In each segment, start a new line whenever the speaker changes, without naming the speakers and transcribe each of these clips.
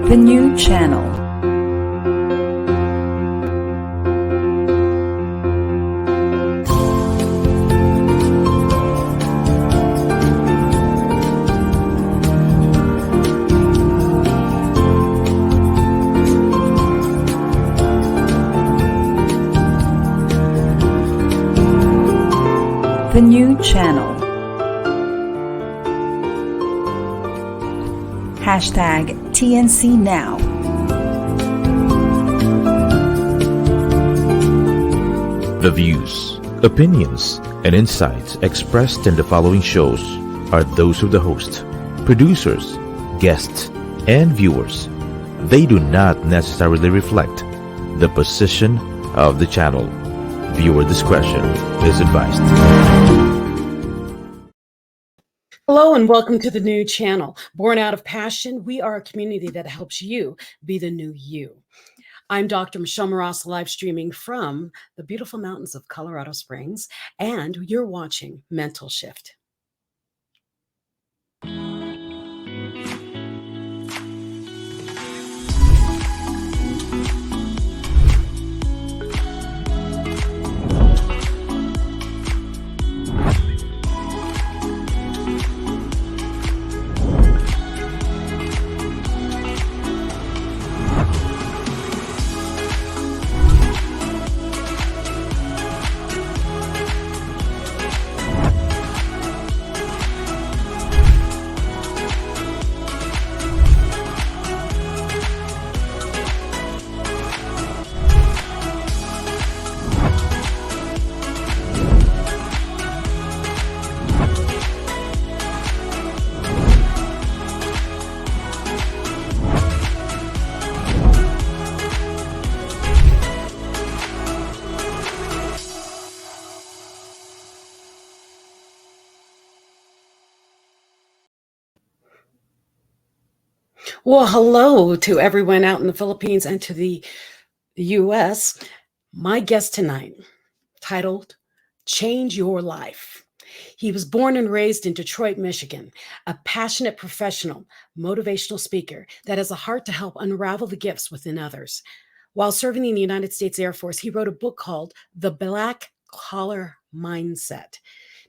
The new channel. The new channel. Hashtag TNC Now.
The views, opinions, and insights expressed in the following shows are those of the host, producers, guests, and viewers. They do not necessarily reflect the position of the channel. Viewer discretion is advised.
Hello and welcome to the new channel. Born out of passion, we are a community that helps you be the new you. I'm Dr. Mras, live streaming from the beautiful mountains of Colorado Springs, and you're watching Mental Shift. Well, hello to everyone out in the Philippines and to the U.S. My guest tonight, titled Change Your Life. He was born and raised in Detroit, Michigan, a passionate professional, motivational speaker that has a heart to help unravel the gifts within others. While serving in the United States Airforce, he wrote a book called The Black Collar Mindset.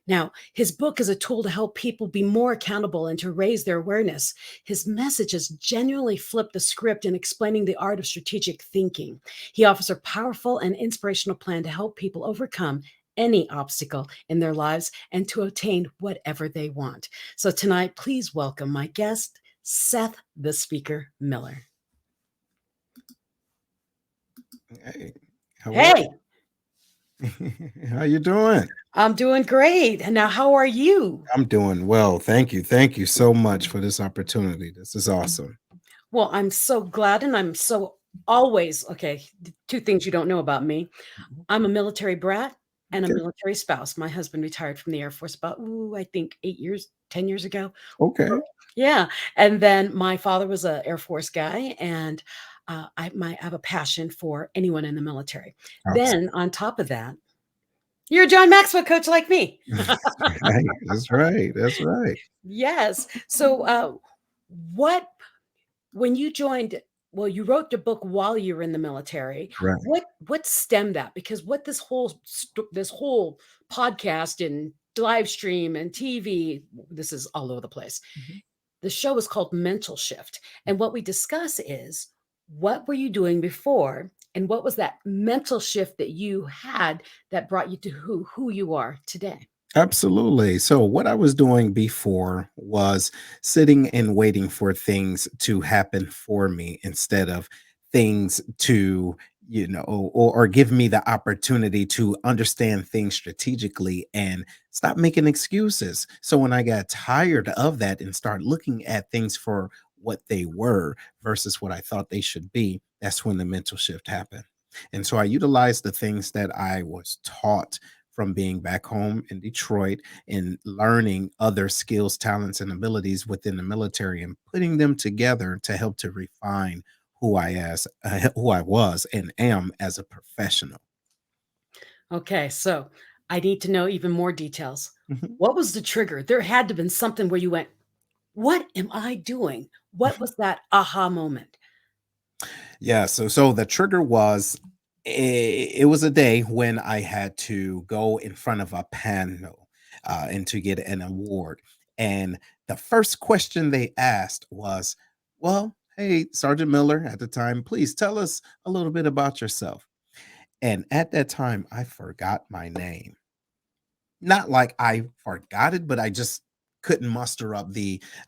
Now, his book is a tool to help people be more accountable and to raise their awareness. His message has genuinely flipped the script in explaining the art of strategic thinking. He offers a powerful and inspirational plan to help people overcome any obstacle in their lives and to attain whatever they want. So tonight, please welcome my guest, Seth, the Speaker Miller.
Hey,
Hey,
how you doing?
I'm doing great. And now, how are you?
I'm doing well. Thank you. Thank you so much for this opportunity. This is awesome.
Well, I'm so glad, and I'm so always, okay, two things you don't know about me. I'm a military brat and a
Okay.
military spouse. My husband retired from the Air Force about, I think 10 years ago.
Okay.
Yeah. And then my father was an Air Force guy, and I have a passion for anyone in the military.
Awesome.
Then on top of that, you're a John Maxwell coach like me.
Right. That's right. That's right.
Yes. So when you joined, well, you wrote the book while you were in the military.
Right.
What stemmed that? Because what this whole podcast and live stream and TV, this is all over the place.
Mhm.
The show is called Mental Shift. And what we discuss is, what were you doing before? And what was that mental shift that you had that brought you to who you are today?
Absolutely. So, what I was doing before was sitting and waiting for things to happen for me instead of things to, or give me the opportunity to understand things strategically and stop making excuses. So, when I got tired of that and start looking at things for what they were versus what I thought they should be, that's when the mental shift happened. And so I utilized the things that I was taught from being back home in Detroit and learning other skills, talents, and abilities within the military and putting them together to help to refine who I was and am as a professional.
Okay, so I need to know even more details.
Mhm.
What was the trigger? There had to have been something where you went, what am I doing? What was that aha moment?
Yeah, so the trigger was it was a day when I had to go in front of a panel and to get an award. And the first question they asked was, "Well, hey, Sergeant Miller at the time, please tell us a little bit about yourself." And at that time, I forgot my name. Not like I forgot it, but I just couldn't muster up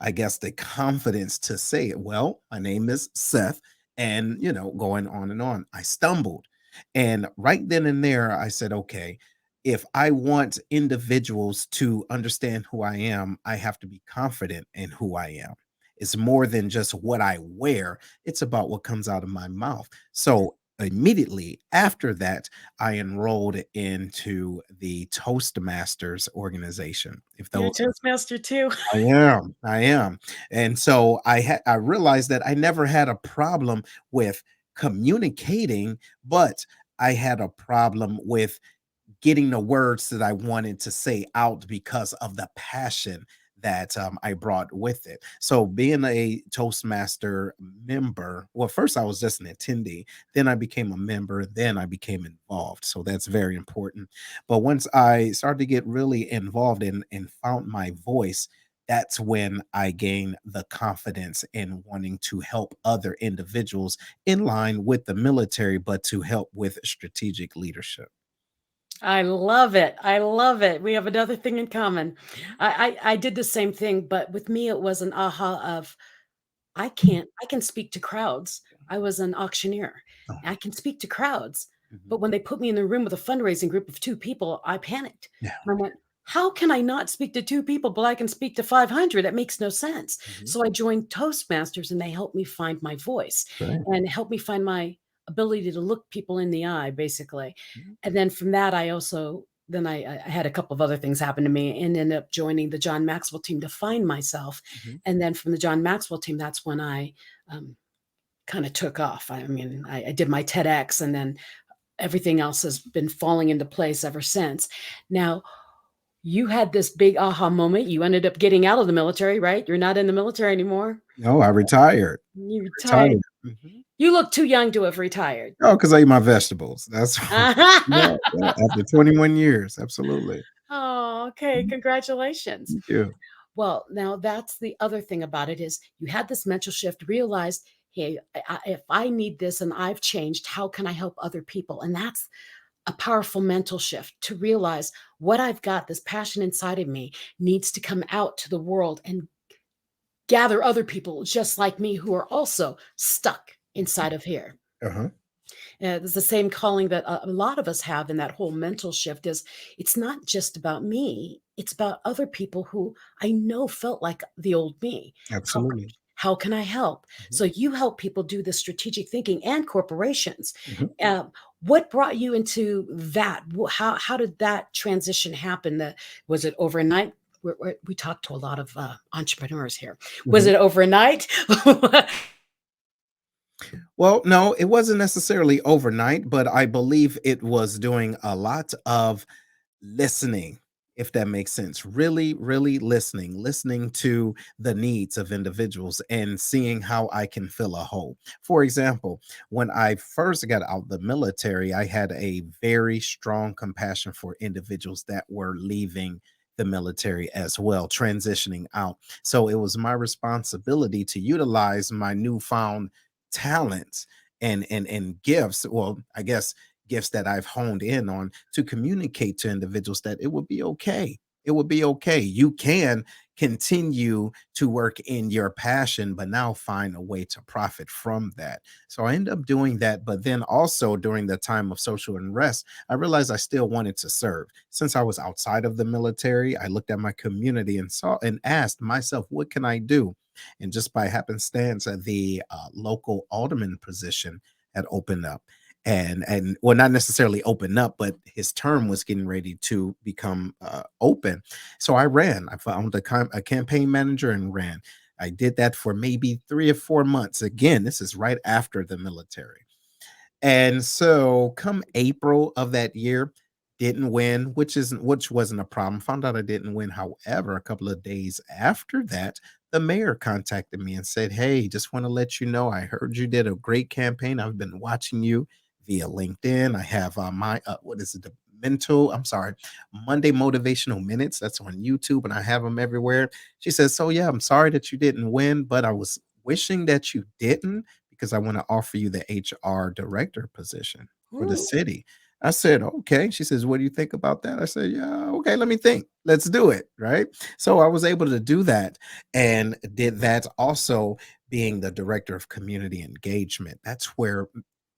I guess, the confidence to say it. Well, my name is Seth, and, going on and on. I stumbled. And right then and there, I said, okay, if I want individuals to understand who I am, I have to be confident in who I am. It's more than just what I wear, it's about what comes out of my mouth. So immediately after that, I enrolled into the Toastmasters organization. If
You're a
though
Toastmaster too.
I am. And so I realized that I never had a problem with communicating, but I had a problem with getting the words that I wanted to say out because of the passion that I brought with it. So, being a Toastmaster member, well, first I was just an attendee, then I became a member, then I became involved. So, that's very important. But once I started to get really involved and found my voice, that's when I gained the confidence in wanting to help other individuals in line with the military, but to help with strategic leadership.
I love it. I love it. We have another thing in common. I did the same thing, but with me, it was an aha of I can speak to crowds. I was an auctioneer.
Oh,
I can speak to crowds.
mhm.
But when they put me in the room with a fundraising group of 2 people, I panicked.
Yeah.
And I went, "How can I not speak to 2 people, but I can speak to 500? That makes no sense."
Mhm.
So I joined Toastmasters, and they helped me find my voice
Right.
and helped me find my ability to look people in the eye, basically.
Mhm.
And then from that, I also then I had a couple of other things happen to me and ended up joining the John Maxwell team to find myself.
Mhm.
And then from the John Maxwell team, that's when I um, kind of took off. I mean, I did my TEDx, and then everything else has been falling into place ever since. Now, you had this big aha moment. You ended up getting out of the military, right? You're not in the military anymore.
No, I retired.
You retired.
Retired. Mhm.
You look too young to have retired.
Oh, 'cause I eat my vegetables. That's yeah, yeah, after 21 years, absolutely.
Oh, okay.
Mhm.
Congratulations.
Thank you.
Well, now that's the other thing about it is you had this mental shift, realized, hey, if I need this and I've changed, how can I help other people? And that's a powerful mental shift to realize what I've got, this passion inside of me needs to come out to the world and gather other people just like me who are also stuck inside of here.
Uh-huh.
It's the same calling that a lot of us have in that whole mental shift is it's not just about me, it's about other people who I know felt like the old me. How
Absolutely.
how can I help?
Mhm.
So you help people do the strategic thinking and corporations.
Mhm.
What brought you into that? How did that transition happen? That was it overnight? We talked to a lot of entrepreneurs here. Was
Mhm.
it overnight?
Well, no, it wasn't necessarily overnight, but I believe it was doing a lot of listening, if that makes sense. Really, really listening to the needs of individuals and seeing how I can fill a hole. For example, when I first got out of the military, I had a very strong compassion for individuals that were leaving the military as well, transitioning out. So it was my responsibility to utilize my newfound talents and gifts. Well, I guess gifts that I've honed in on to communicate to individuals that it will be okay. It will be okay. You can continue to work in your passion, but now find a way to profit from that. So I ended up doing that. But then also during the time of social unrest, I realized I still wanted to serve. Since I was outside of the military, I looked at my community and saw and asked myself, what can I do? And just by happenstance, the local alderman position had opened up and well, not necessarily open up, but his term was getting ready to become open. So I ran. I found a campaign manager and ran. I did that for maybe 3 or 4 months. Again, this is right after the military. And so come April of that year, didn't win, which wasn't a problem. Found out I didn't win. However, a couple of days after that, the mayor contacted me and said, "Hey, just want to let you know I heard you did a great campaign. I've been watching you via LinkedIn. I have my what is it? The mental, I'm sorry, Monday motivational minutes. That's on YouTube, and I have them everywhere." She says, "So yeah, I'm sorry that you didn't win, but I was wishing that you didn't because I want to offer you the HR director position for the
Ooh.
city." I said, "Okay." She says, "What do you think about that?" I said, "Yeah, okay, let me think. Let's do it." Right. So I was able to do that and did that also being the director of community engagement. That's where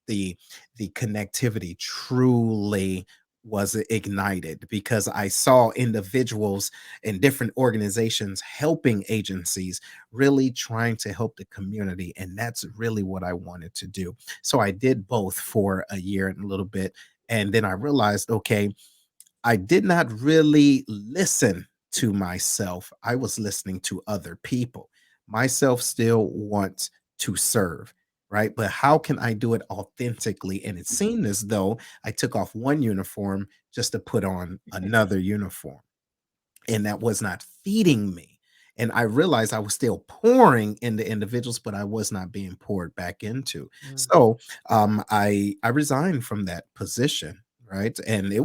the the connectivity truly was ignited because I saw individuals in different organizations helping agencies really trying to help the community, and that's really what I wanted to do. So I did both for a year and a little bit, and then I realized, okay, I did not really listen to myself. I was listening to other people. Myself still wants to serve, right? But how can I do it authentically? And it seemed as though I took off one uniform just to put on another uniform, and that was not feeding me. And I realized I was still pouring into individuals, but I was not being poured back into.
Mm.
So I resigned from that position, right? And it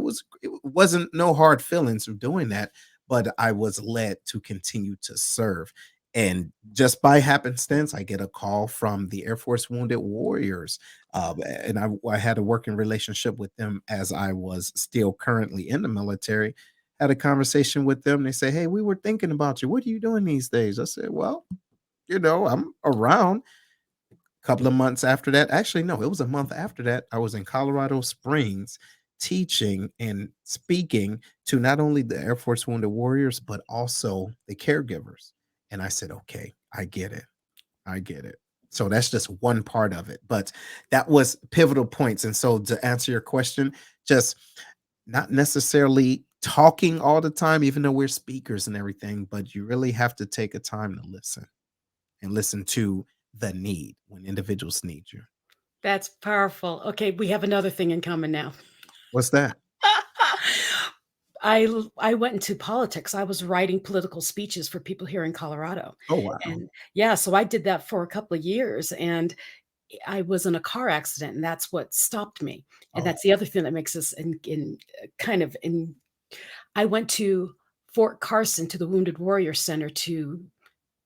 wasn't no hard feelings of doing that, but I was led to continue to serve. And just by happenstance, I get a call from the Air Force Wounded Warriors, and I had a working relationship with them as I was still currently in the military. Had a conversation with them. They say, "Hey, we were thinking about you. What are you doing these days?" I said, "Well, I'm around." A couple of months after that, actually, no, it was a month after that, I was in Colorado Springs teaching and speaking to not only the Air Force Wounded Warriors, but also the caregivers. And I said, "Okay, I get it. I get it." So that's just one part of it. But that was pivotal points. And so to answer your question, just not necessarily talking all the time, even though we're speakers and everything, but you really have to take a time to listen and listen to the need when individuals need you.
That's powerful. Okay, we have another thing in common now.
What's that?
I went into politics. I was writing political speeches for people here in Colorado.
Oh, wow.
And yeah, so I did that for a couple of years, and I was in a car accident, and that's what stopped me. And
Oh,
that's the other thing that makes us in kind of in I went to Fort Carson to the Wounded Warrior Center to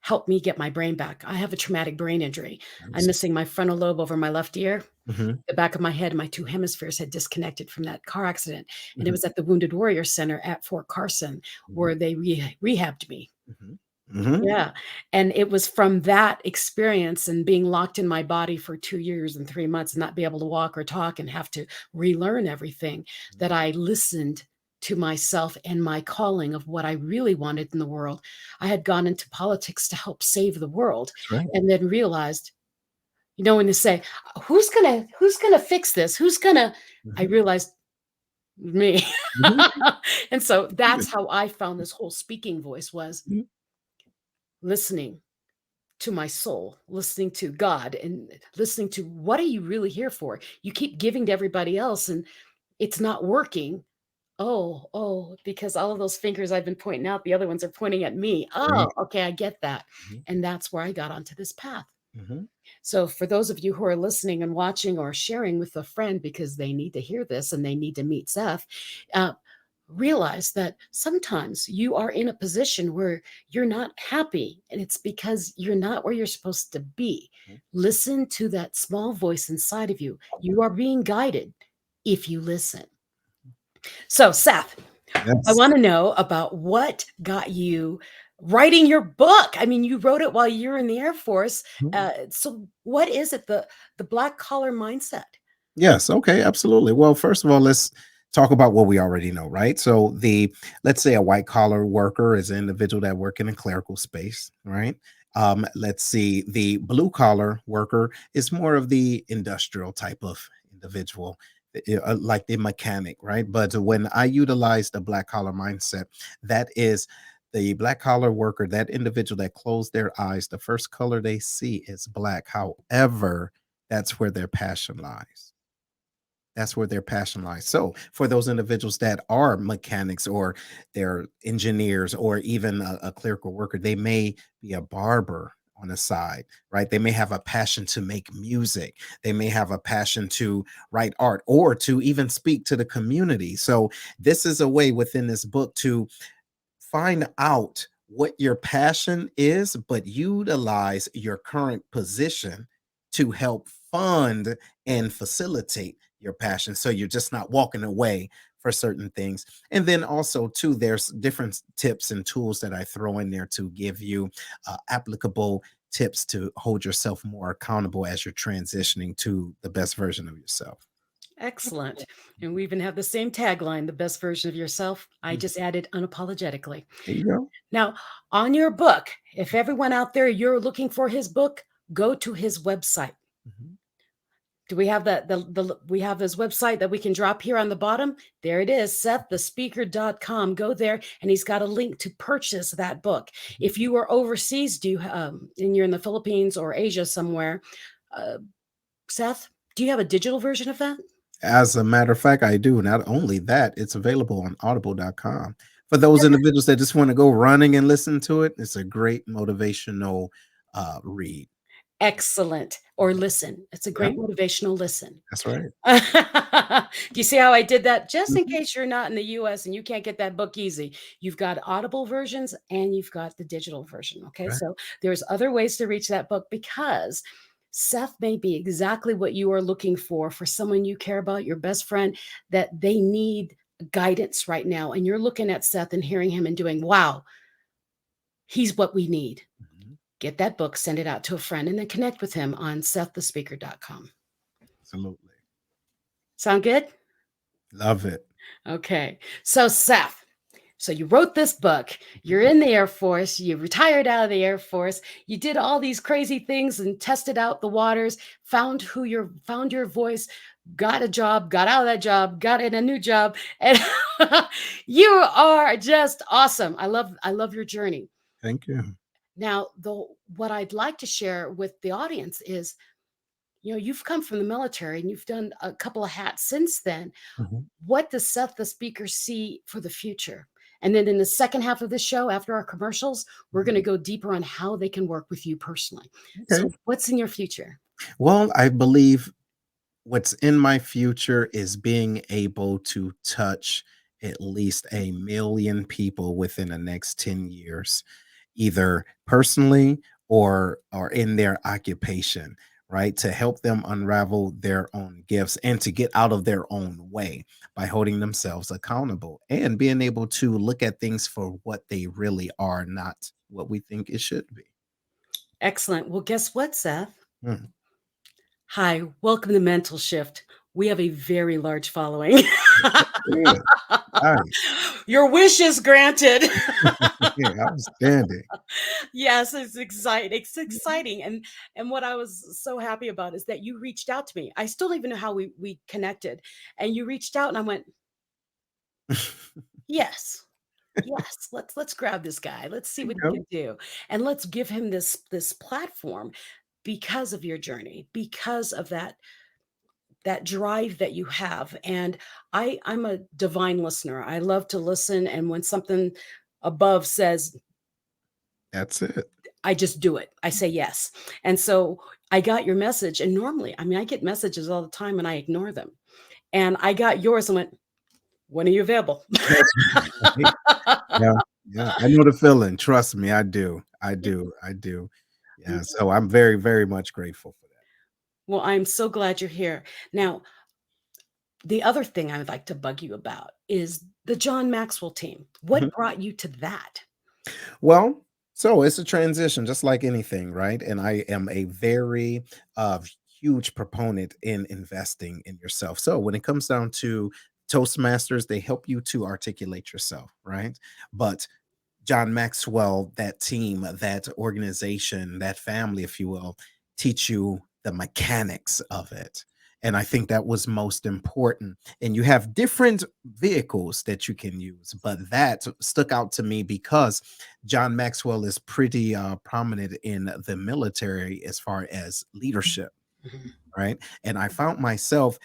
help me get my brain back. I have a traumatic brain injury. I'm
nice.
missing my frontal lobe over my left ear.
Mhm,
The back of my head, my 2 hemispheres had disconnected from that car accident, and it
mhm,
was at the Wounded Warrior Center at Fort Carson
mhm,
where they rehabbed me.
mhm, mhm,
Yeah, and it was from that experience and being locked in my body for 2 years and 3 months and not be able to walk or talk and have to relearn everything that I listened to myself and my calling of what I really wanted in the world. I had gone into politics to help save the world
that's right.
and then realized, when they say, "Who's gonna fix this? Who's gonna" I
Mhm,
realized me.
mhm,
And so
yeah,
that's how I found this whole speaking voice was
mhm,
listening to my soul, listening to God, and listening to what are you really here for? You keep giving to everybody else and it's not working. Oh, because all of those fingers I've been pointing out, the other ones are pointing at me.
right.
Oh, okay, I get that.
Mhm,
And that's where I got onto this path.
mhm,
So, for those of you who are listening and watching or sharing with a friend because they need to hear this and they need to meet Seth, uh, realize that sometimes you are in a position where you're not happy and it's because you're not where you're supposed to be.
mhm.
Listen to that small voice inside of you. You are being guided if you listen. So, Seth, I
Yes.
want to know about what got you writing your book. I mean, you wrote it while you were in the Air Force.
Mhm.
So, what is it? The black collar mindset.
Yes, okay, absolutely. Well, first of all, let's talk about what we already know, right? So let's say a white collar worker is an individual that work in a clerical space, right? Let's see, the blue collar worker is more of the industrial type of individual, like the mechanic, right? But when I utilize the black collar mindset, that is the black collar worker, that individual that closed their eyes, the first color they see is black. However, that's where their passion lies. That's where their passion lies. So, for those individuals that are mechanics or they're engineers or even a clerical worker, they may be a barber on the side, right? They may have a passion to make music. They may have a passion to write art or to even speak to the community. So, this is a way within this book to find out what your passion is, but utilize your current position to help fund and facilitate your passion. So you're just not walking away for certain things. And then also, too, there's different tips and tools that I throw in there to give you applicable tips to hold yourself more accountable as you're transitioning to the best version of yourself.
Excellent. And we even have the same tagline, the best version of yourself. I
Mm,
just added unapologetically.
there you go.
Now, on your book, if everyone out there, you're looking for his book, go to his website.
Mhm.
Do we have that? We have his website that we can drop here on the bottom. There it is, SethTheSpeaker.com. Go there, and he's got a link to purchase that book. If you are overseas, and you're in the Philippines or Asia somewhere, uh, Seth, do you have a digital version of that?
As a matter of fact, I do. Not only that, it's available on audible.com. For those individuals that just want to go running and listen to it, it's a great motivational read.
Excellent. Or listen. It's a
Yeah,
great motivational listen.
that's right.
Do you see how I did that? Just in
Mhm.
case you're not in the US and you can't get that book easy, you've got Audible versions and you've got the digital version. Okay.
Right.
So there's other ways to reach that book because Seth may be exactly what you are looking for someone you care about, your best friend, that they need guidance right now. And you're looking at Seth and hearing him and doing, wow, he's what we need.
Mhm.
Get that book, send it out to a friend, and then connect with him on SethTheSpeaker.com.
Absolutely.
Sound good?
Love it.
Okay. So, Seth, so you wrote this book.
Mhm.
You're in the Air Force. You retired out of the Air Force. You did all these crazy things and tested out the waters, found your voice, got a job, got out of that job, got in a new job, and you are just awesome. I love your journey.
Thank you.
Now, though, what I'd like to share with the audience is, you've come from the military and you've done a couple of hats since then.
Mhm.
What does Seth the speaker see for the future? And then in the second half of the show, after our commercials, we're
Mhm.
going to go deeper on how they can work with you personally.
Okay.
So, what's in your future?
Well, I believe what's in my future is being able to touch at least 1 million people within the next 10 years, either personally or in their occupation, right? To help them unravel their own gifts and to get out of their own way by holding themselves accountable and being able to look at things for what they really are, not what we think it should be.
Excellent. Well, guess what, Seth?
Mhm.
Hi, welcome to Mental Shift. We have a very large following.
Yeah, nice.
Your wish is granted.
Yeah, outstanding.
Yes, it's exciting. It's exciting. And what I was so happy about is that you reached out to me. I still don't even know how we connected. And you reached out and I went, "Yes. Yes, let's grab this guy. Let's see
There you
what he
go.
can do. And let's give him this platform because of your journey, because of that drive that you have." And I'm a divine listener. I love to listen, and when something above says,
That's it.
I just do it. I say yes. And so I got your message. And normally, I mean, I get messages all the time and I ignore them. And I got yours and went, when are you available?
That's right. Yeah, yeah, I know the feeling, trust me, I do, I do, I do. Yeah, so I'm very, very much grateful for
Well, I'm so glad you're here. Now, the other thing I would like to bug you about is the John Maxwell team.
that.
What brought you to that?
Well, so it's a transition just like anything, right? And I am a very huge proponent in investing in yourself. So when it comes down to Toastmasters, they help you to articulate yourself, right? But John Maxwell, that team, that organization, that family, if you will, teach you the mechanics of it. And I think that was most important. And you have different vehicles that you can use, but that stuck out to me because John Maxwell is pretty prominent in the military as far as leadership,
Mhm.
right? And I found myself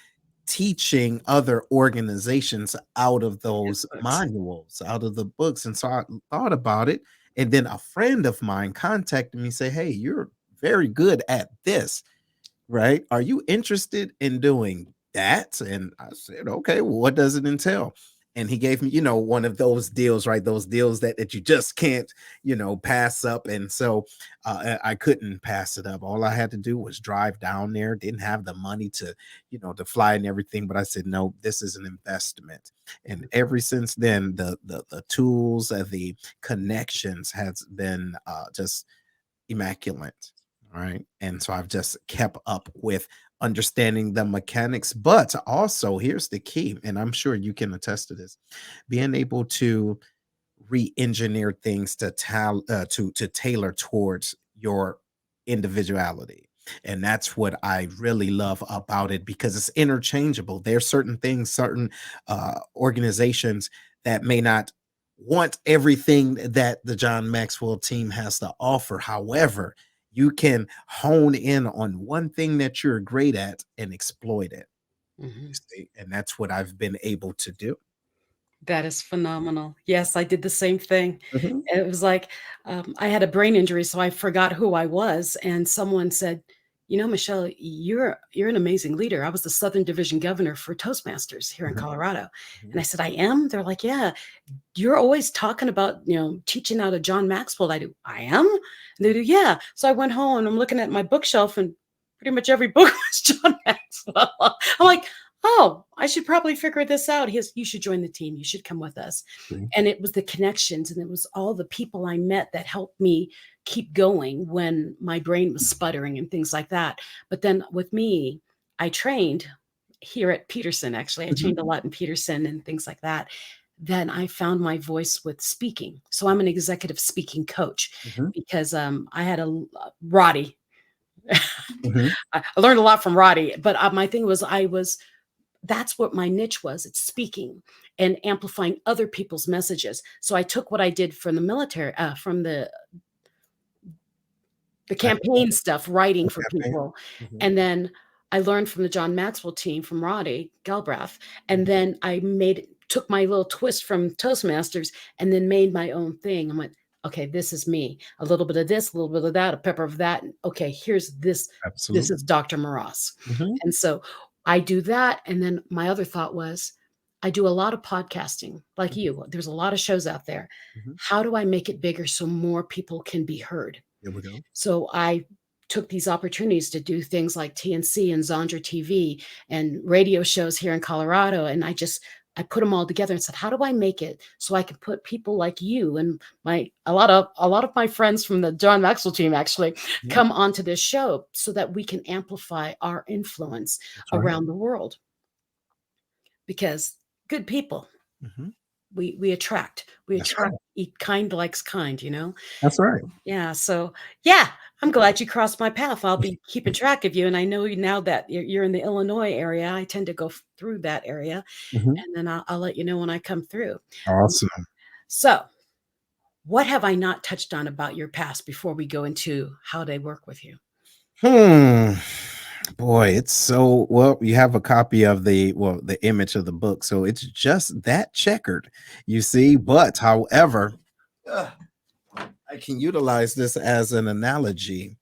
teaching other organizations out of
His
those
books.
manuals, out of the books. And so I thought about it. And then a friend of mine contacted me, say, "Hey, you're very good at this, right? Are you interested in doing that?" And I said, "Okay, well, what does it entail?" And he gave me, one of those deals, right? Those deals that you just can't, pass up. And so I couldn't pass it up. All I had to do was drive down there. Didn't have the money to, to fly and everything. But I said, no, this is an investment. And ever since then, the tools and the connections has been just immaculate. All right. And so I've just kept up with understanding the mechanics, but also here's the key, and I'm sure you can attest to this, being able to re-engineer things to tailor towards your individuality. And that's what I really love about it, because it's interchangeable. There's certain things, certain organizations that may not want everything that the John Maxwell team has to offer. However, you can hone in on one thing that you're great at and exploit it. You
Mhm.
see? And that's what I've been able to do.
That is phenomenal. Yes, I did the same thing.
Mhm,
It was like, I had a brain injury, so I forgot who I was, and someone said, Michelle, you're an amazing leader. I was the Southern Division governor for Toastmasters here in
mhm,
Colorado." And
mhm,
I said, "I am?" They're like, "Yeah, you're always talking about, teaching out of John Maxwell." I do. "I am?" And they do. "Yeah." So I went home and I'm looking at my bookshelf, and pretty much every book was John Maxwell. I'm like, "Oh, I should probably figure this out." He goes, "You should join the team. You should come with us."
see,
And it was the connections and it was all the people I met that helped me keep going when my brain was sputtering and things like that. But then with me, I trained here at Peterson, actually. I
mhm,
trained a lot in Peterson and things like that. Then I found my voice with speaking. So I'm an executive speaking coach
mhm,
because I had Roddy.
mhm,
I learned a lot from Roddy, but my thing was that's what my niche was. It's speaking and amplifying other people's messages. So I took what I did from the military, from the campaign stuff, writing for
campaign.
people.
Mhm,
And then I learned from the John Maxwell team, from Roddy Galbraith. And
mhm,
then took my little twist from Toastmasters and then made my own thing. I went, okay, this is me. A little bit of this, a little bit of that, a pepper of that. And okay, here's this. This
absolutely.
is Dr. Mras.
Mhm,
And so I do that. And then my other thought was, I do a lot of podcasting like
mhm,
you. There's a lot of shows out there.
mhm.
How do I make it bigger so more people can be heard?
There we go.
So I took these opportunities to do things like TNC and Zandra TV and radio shows here in Colorado. And I put them all together and said, how do I make it so I can put people like you and a lot of my friends from the John Maxwell team actually
Mhm,
come onto this show so that we can amplify our influence
that's right.
around the world, because good people
Mhm,
we attract. We
that's right.
attract kind likes kind.
That's right.
Yeah, so yeah, I'm glad you crossed my path. I'll be keeping track of you, and I know you now that you're in the Illinois area. I tend to go through that area,
Mhm.
and then I'll let you know when I come through.
Awesome.
So, what have I not touched on about your past before we go into how they work with you?
Hmm. Boy, it's so well, you have a copy of the image of the book, so it's just that checkered, you see. But however, ugh, I can utilize this as an analogy.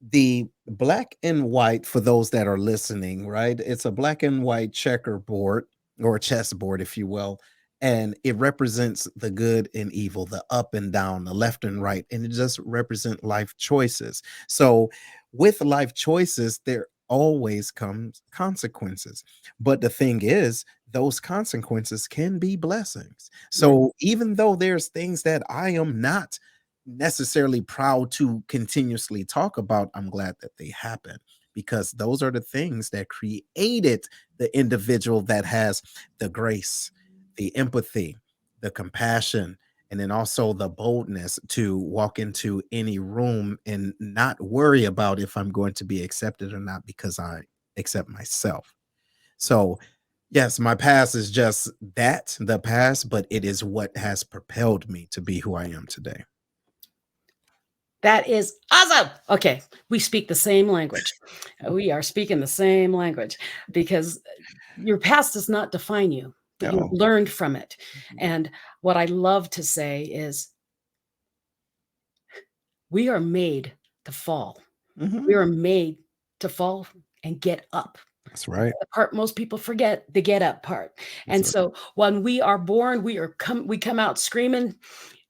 The black and white, for those that are listening, right? It's a black and white checkerboard, or a chessboard, if you will, and it represents the good and evil, the up and down, the left and right, and it just represent life choices. So with life choices, there always comes consequences. But the thing is, those consequences can be blessings.
Right,
So even though there's things that I am not necessarily proud to continuously talk about, I'm glad that they happen, because those are the things that created the individual that has the grace, the empathy, the compassion, and then also the boldness to walk into any room and not worry about if I'm going to be accepted or not, because I accept myself. So, yes, my past is just that, the past, but it is what has propelled me to be who I am today.
That is awesome. Okay, we speak the same language. We are speaking the same language because your past does not define you, but you
No.
learned from it.
Mhm.
And what I love to say is we are made to fall. We
Mhm.
are made to fall and get up.
That's right.
The part most people forget, the get up part.
That's
And
right.
so when we are born, we come out screaming,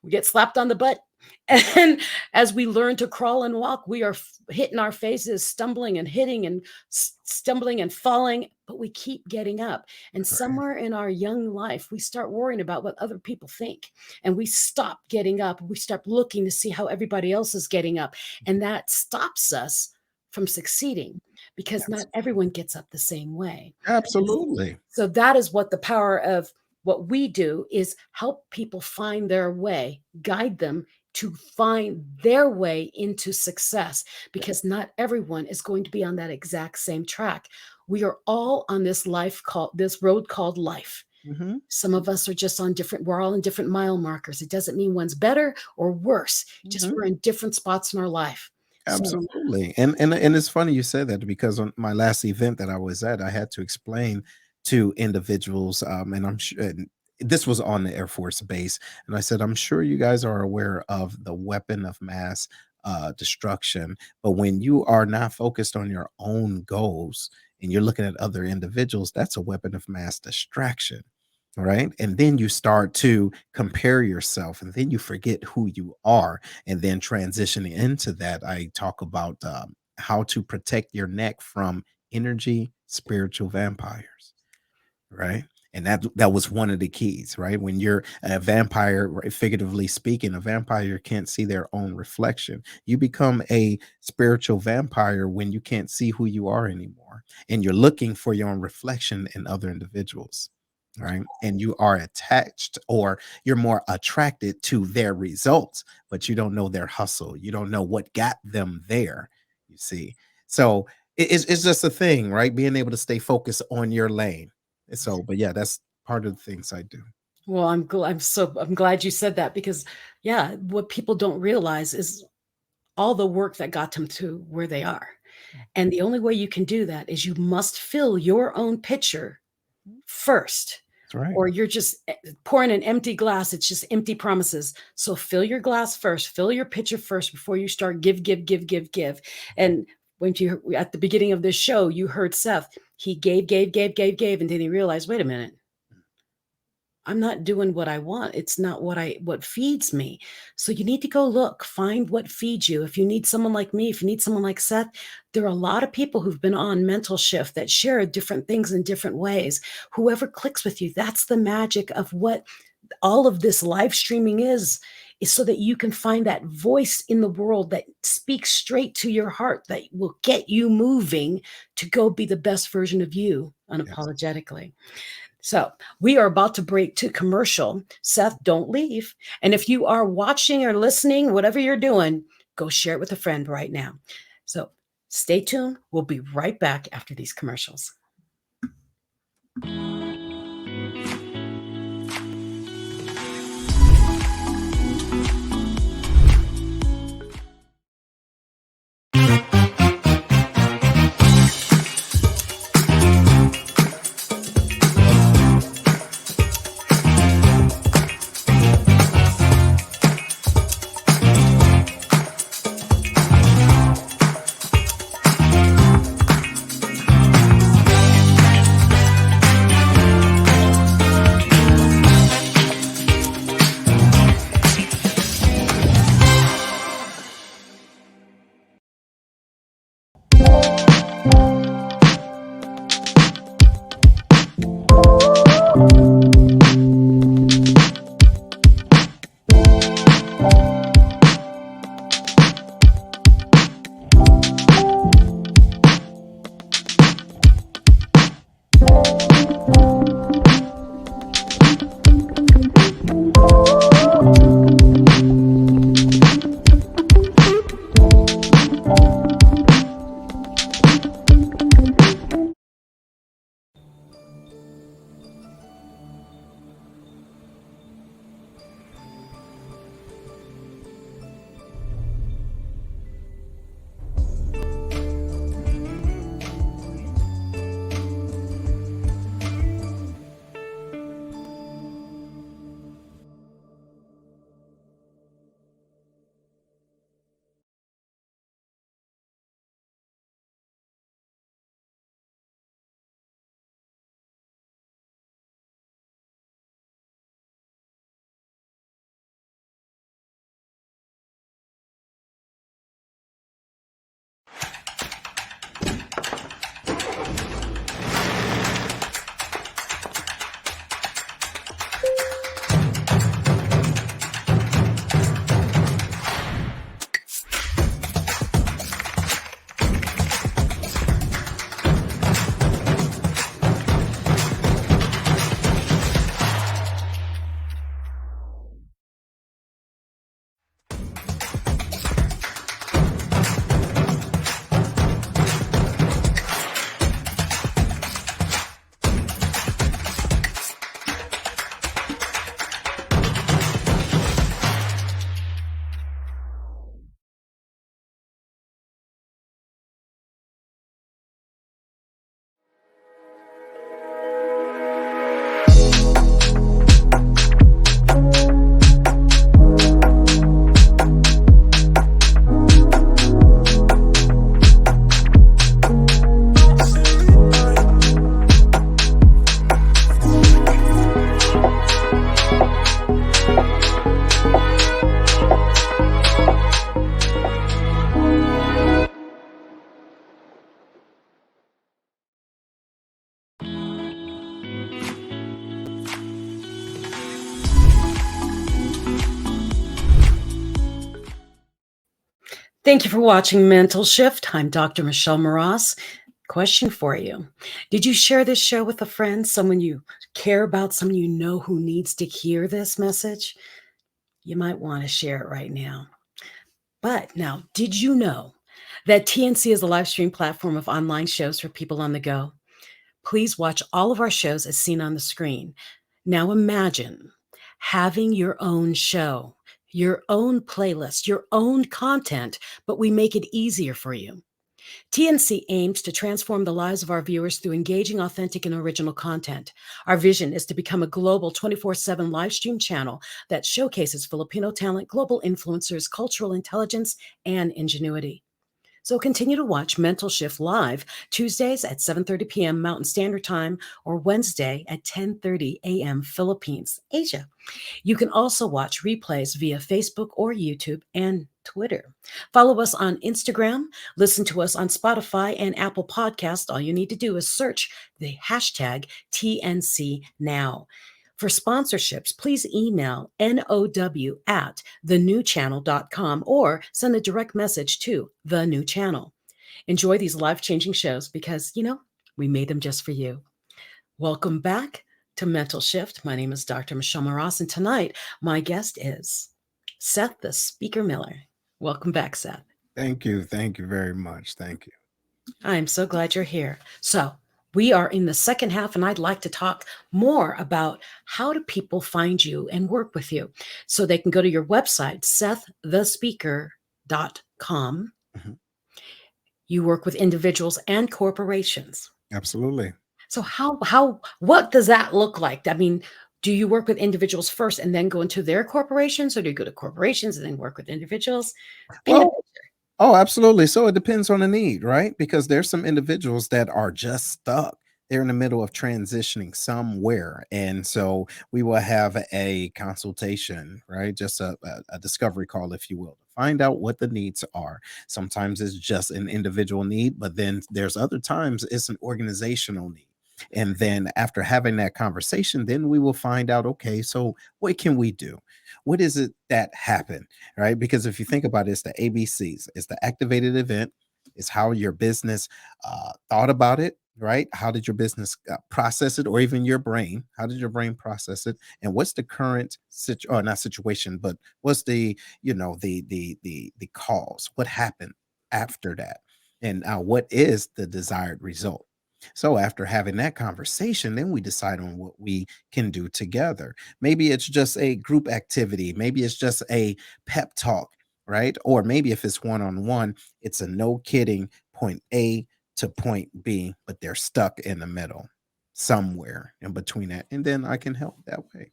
we get slapped on the butt. And as we learn to crawl and walk, we are hitting our faces, stumbling and hitting and stumbling and falling, but we keep getting up. And
That's right.
somewhere in our young life, we start worrying about what other people think. And we stop getting up. We start looking to see how everybody else is getting up. And that stops us from succeeding because not
Yes.
everyone gets up the same way. And
Absolutely.
so that is what the power of what we do is help people find their way, guide them to find their way into success because not everyone is going to be on that exact same track. We are all on this road called life.
Mhm.
Some of us are just on different, we're all in different mile markers. It doesn't mean one's better or worse, just
Mhm.
we're in different spots in our life. So
Absolutely. And it's funny you said that because on my last event that I was at, I had to explain to individuals, and I'm sure and this was on the Air Force base, and I said, I'm sure you guys are aware of the weapon of mass destruction, but when you are not focused on your own goals and you're looking at other individuals, that's a weapon of mass distraction. Right. And then you start to compare yourself and then you forget who you are, and then transitioning into that, I talk about how to protect your neck from energy spiritual vampires, right? And that was one of the keys, right? When you're a vampire, right, figuratively speaking, a vampire can't see their own reflection. You become a spiritual vampire when you can't see who you are anymore, and you're looking for your own reflection in other individuals, right? And you are attached, or you're more attracted to their results, but you don't know their hustle. You don't know what got them there. You see, so it's just a thing, right? Being able to stay focused on your lane. So, but yeah, that's part of the things I do.
well, I'm glad you said that because yeah, what people don't realize is all the work that got them to where they are. And the only way you can do that is you must fill your own pitcher first,
That's right.
or you're just pouring an empty glass. It's just empty promises. So fill your glass first, fill your pitcher first before you start give, give, give, give, give. And when you at the beginning of this show, you heard Seth, he gave, and then he realized, wait a minute, I'm not doing what I want. It's not what feeds me. So you need to go look, find what feeds you. If you need someone like me, if you need someone like Seth, there are a lot of people who've been on mental shift that share different things in different ways. Whoever clicks with you, that's the magic of what all of this live streaming is so that you can find that voice in the world that speaks straight to your heart that will get you moving to go be the best version of you
Yes.
unapologetically. So we are about to break to commercial. Seth, don't leave. And if you are watching or listening, whatever you're doing, go share it with a friend right now. So stay tuned. We'll be right back after these commercials. Thank you for watching Mental Shift. I'm Dr. Michelle Mras. Question for you. Did you share this show with a friend, someone you care about, someone you know who needs to hear this message? You might want to share it right now. But now, did you know that TNC is a live stream platform of online shows for people on the go? Please watch all of our shows as seen on the screen. Now imagine having your own show, your own playlist, your own content, but we make it easier for you. TNC aims to transform the lives of our viewers through engaging, authentic, and original content. Our vision is to become a global 24/7 live stream channel that showcases Filipino talent, global influencers, cultural intelligence, and ingenuity. So continue to watch Mental Shift live Tuesdays at 7:30 p.m. Mountain Standard Time or Wednesday at 10:30 a.m. Philippines, Asia. You can also watch replays via Facebook or YouTube and Twitter. Follow us on Instagram, listen to us on Spotify and Apple Podcast. All you need to do is search the hashtag TNC Now. For sponsorships, please email now@thenewchannel.com or send a direct message to The New Channel. Enjoy these life-changing shows because, we made them just for you. Welcome back to Mental Shift. My name is Dr. Michelle Mras, and tonight my guest is Seth the Speaker Miller. Welcome back, Seth.
Thank you. Thank you very much. Thank you.
I'm so glad you're here. So, we are in the second half, and I'd like to talk more about how do people find you and work with you. So they can go to your website, seththespeaker.com.
Mhm.
You work with individuals and corporations.
Absolutely.
So what does that look like? I mean, do you work with individuals first and then go into their corporations, or do you go to corporations and then work with individuals? Paint a
Well, oh, absolutely. So it depends on the need, right? Because there's some individuals that are just stuck. They're in the middle of transitioning somewhere. And so we will have a consultation, right? Just a discovery call, if you will, to find out what the needs are. Sometimes it's just an individual need, but then there's other times it's an organizational need. And then after having that conversation, then we will find out, okay, so what can we do? What is it that happened? Right? Because if you think about it, it's the ABCs. It's the activated event. It's how your business thought about it, right? How did your business process it, or even your brain? How did your brain process it? And what's the current or not situation, but what's the the cause? What happened after that? And what is the desired result? So after having that conversation, then we decide on what we can do together. Maybe it's just a group activity. Maybe it's just a pep talk, right? Or maybe if it's one on one, it's a no kidding point A to point B, but they're stuck in the middle somewhere in between that. And then I can help that way.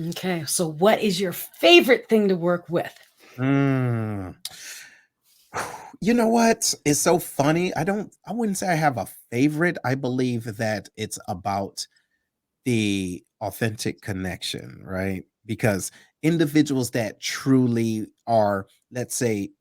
Okay. So what is your favorite thing to work with?
Mm. You know what? It's so funny. I wouldn't say I have a favorite. I believe that it's about the authentic connection, right? Because individuals that truly are, let's say,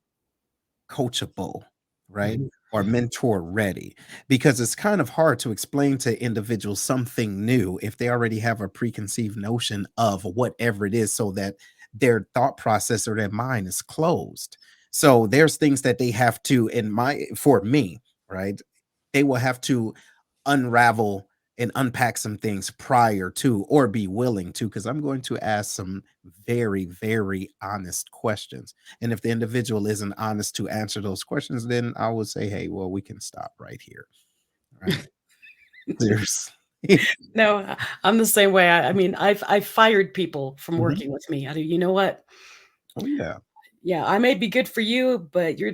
coachable, right?
Mhm.
Or mentor ready, because it's kind of hard to explain to individuals something new if they already have a preconceived notion of whatever it is, so that their thought process or their mind is closed. So there's things that they have to, for me, right? They will have to unravel and unpack some things prior to, or be willing to, because I'm going to ask some very, very honest questions. And if the individual isn't honest to answer those questions, then I would say, hey, well, we can stop right here. Right. Seriously.
No, I'm the same way. I mean, I've fired people from
Mhm.
working with me. You know what?
Oh, yeah.
Yeah, I may be good for you, but you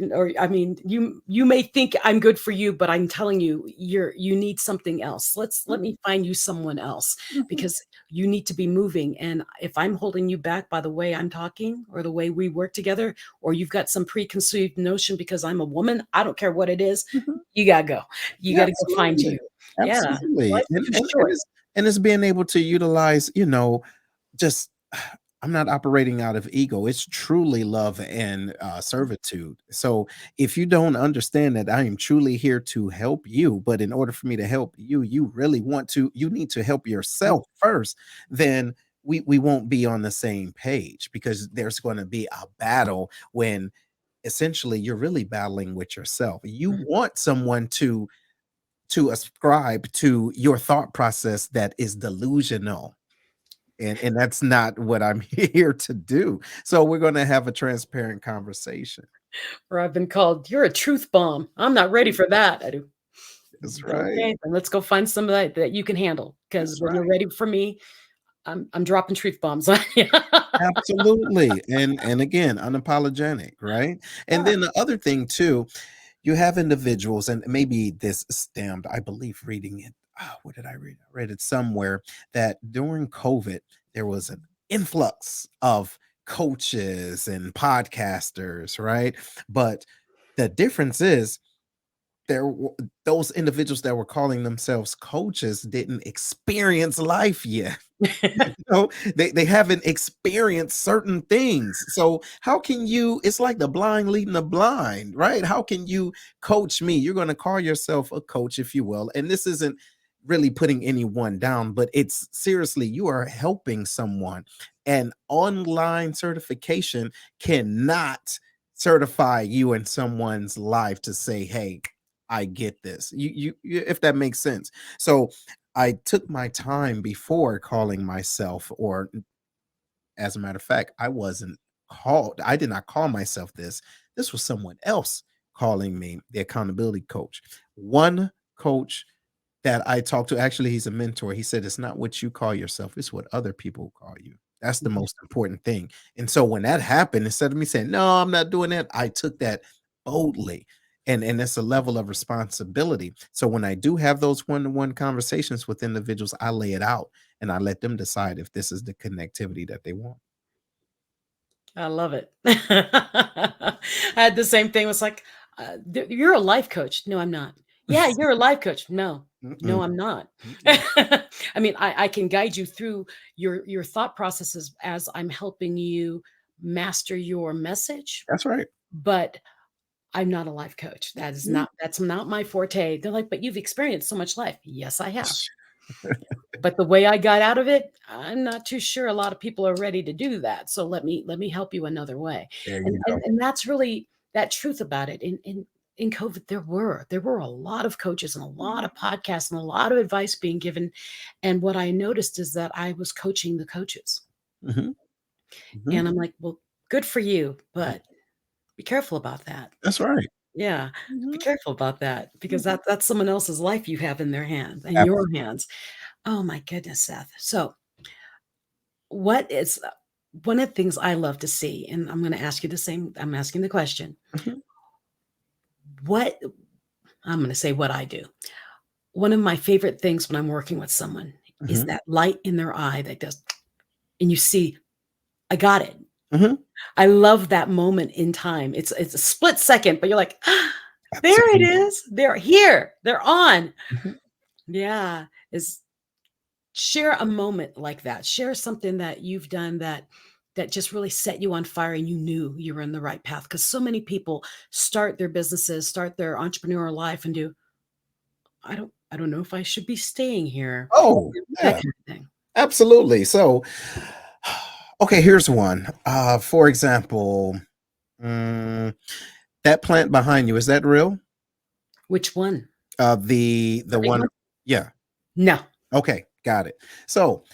may think I'm good for you, but I'm telling you, you need something else. Let me find you someone else
Mhm.
because you need to be moving. And if I'm holding you back by the way I'm talking or the way we work together, or you've got some preconceived notion because I'm a woman, I don't care what it is,
Mhm.
you gotta go. You
Yeah,
gotta go find
absolutely.
you. Yeah.
Absolutely.
Life's too short.
And it's being able to utilize, just I'm not operating out of ego. It's truly love and servitude. So if you don't understand that I am truly here to help you, but in order for me to help you, you need to help yourself first, then we won't be on the same page, because there's going to be a battle when essentially you're really battling with yourself. You want someone to ascribe to your thought process that is delusional. And that's not what I'm here to do. So we're going to have a transparent conversation.
Or I've been called, "You're a truth bomb. I'm not ready for that." I do.
That's right.
Okay, then let's go find some of that you can handle. Because
That's
when you're
right.
ready for me, I'm dropping truth bombs on you.
Absolutely. And again, unapologetic, right? And
Yeah.
then the other thing too, you have individuals, and maybe this stemmed, I believe, reading it. What did I read? I read it somewhere that during COVID, there was an influx of coaches and podcasters, right? But the difference is those individuals that were calling themselves coaches didn't experience life yet. know, they haven't experienced certain things. So how can you, it's like the blind leading the blind, right? How can you coach me? You're going to call yourself a coach, if you will. And this isn't really putting anyone down, but it's seriously, you are helping someone. And online certification cannot certify you in someone's life to say, hey, I get this. If that makes sense. So I took my time before calling myself, or as a matter of fact, I did not call myself this. This was someone else calling me the accountability coach. One coach that I talked to, actually, he's a mentor. He said, it's not what you call yourself, it's what other people call you. That's the most important thing. And so when that happened, instead of me saying, no, I'm not doing that, I took that boldly. And it's a level of responsibility. So when I do have those one-to-one conversations with individuals, I lay it out and I let them decide if this is the connectivity that they want.
I love it. I had the same thing. It was like, "You're a life coach." "No, I'm not." "Yeah, you're a life coach." "No,
Mm-mm,
no, I'm not."
mm-mm.
I mean, I can guide you through your thought processes as I'm helping you master your message,
That's right.
but I'm not a life coach.
Mm.
That's not my forte. They're like, "But you've experienced so much life." Yes, I have. But the way I got out of it, I'm not too sure a lot of people are ready to do that. So let me help you another way.
There
And
you
and,
go.
and that's really that truth about it. In COVID, there were a lot of coaches and a lot of podcasts and a lot of advice being given. And what I noticed is that I was coaching the coaches.
Mhm, mhm,
And I'm like, well, good for you, but be careful about that.
that's right.
Yeah. Be
Mhm,
careful about that because
mhm.
that's someone else's life you have in their hands, in your
Absolutely.
hands. Oh my goodness, Seth. So what is one of the things I love to see, and I'm gonna ask you the same I'm asking the question.
Mhm,
What I'm gonna say what I do. One of my favorite things when I'm working with someone is
mhm,
that light in their eye that does and you see, "I got it."
mhm.
I love that moment in time. It's a split second, but you're like, "Ah, there it
Absolutely.
is. They're here. They're on."
Mhm.
Yeah. Is Share a moment like that. Share something that you've done that just really set you on fire and you knew you were in the right path. Because so many people start their businesses, start their entrepreneurial life and do, I don't know if I should be staying here.
Oh,
That
yeah,
kind of thing.
absolutely. So, okay, here's one. For example, mm, that plant behind you, is that real?
Which one?
The
The big
one,
one?
yeah.
No.
Okay, got it. So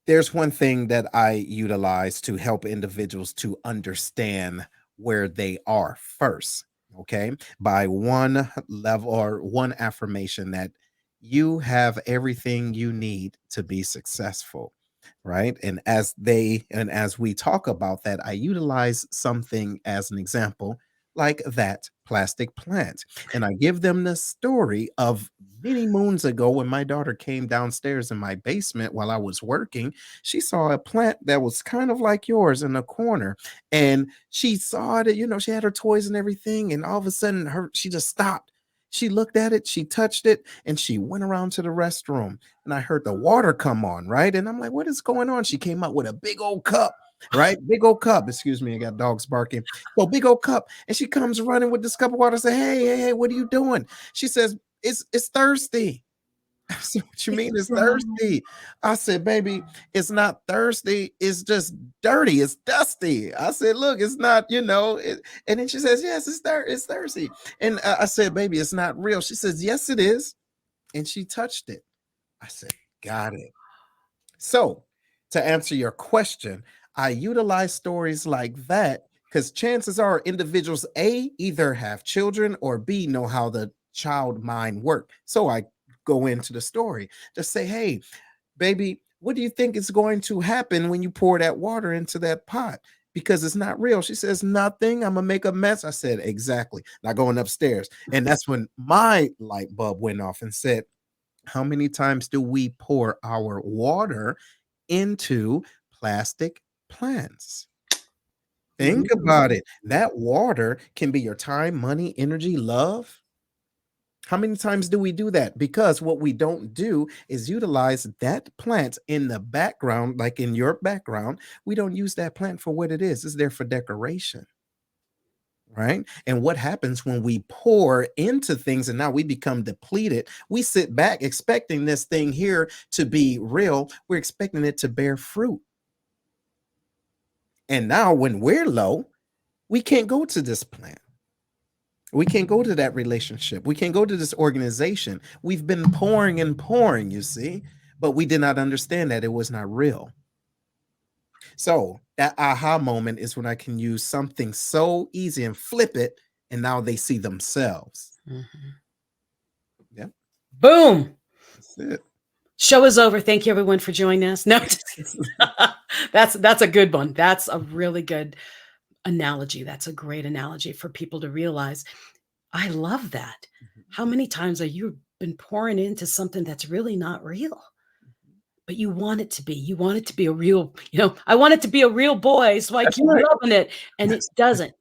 there's one thing that I utilize to help individuals to understand where they are first, okay? By one level or one affirmation that you have everything you need to be successful, right? And as we talk about that, I utilize something as an example like that plastic plant. And I give them the story of many moons ago when my daughter came downstairs in my basement while I was working. She saw a plant that was kind of like yours in the corner, and she saw it, she had her toys and everything, and all of a sudden she just stopped. She looked at it, she touched it, and she went around to the restroom. And I heard the water come on, right? And I'm like, what is going on? She came out with a big old cup, right? Big old cup. Excuse me, I got dogs barking. So big old cup. And she comes running with this cup of water, say, hey, hey, hey, what are you doing? She says, it's thirsty. I said, "What you
It's
mean it's
dry.
thirsty?" I said, "Baby, it's not thirsty. It's just dirty. It's dusty." I said, "Look, it's not, and then she says, "Yes, it's thirsty." And I said, "Baby, it's not real." She says, "Yes, it is." And she touched it. I said, "Got it." So, to answer your question, I utilize stories like that because chances are individuals A either have children or B know how the child mind work. So I go into the story to say, "Hey, baby, what do you think is going to happen when you pour that water into that pot? Because it's not real." She says, "Nothing. I'm gonna make a mess." I said, "Exactly." Now going upstairs. And that's when my light bulb went off and said, how many times do we pour our water into plastic plants? Think about
Mhm.
it. That water can be your time, money, energy, love. How many times do we do that? Because what we don't do is utilize that plant in the background, like in your background. We don't use that plant for what it is. It's there for decoration, right? And what happens when we pour into things and now we become depleted? We sit back expecting this thing here to be real. We're expecting it to bear fruit. And now when we're low, we can't go to this plant. We can't go to that relationship. We can't go to this organization. We've been pouring and pouring, you see, but we did not understand that it was not real. So that aha moment is when I can use something so easy and flip it, and now they see themselves.
Mhm.
Yeah,
Boom.
that's it.
Show is over. Thank you everyone for joining us. No, just kidding. That's a good one. That's a really good analogy. That's a great analogy for people to realize. I love that. How many times have you been pouring into something that's really not real? But you want it to be. You want it to be a real, I want it to be a real boy, so I
That's
keep
right.
rubbing it, and it
That's
doesn't.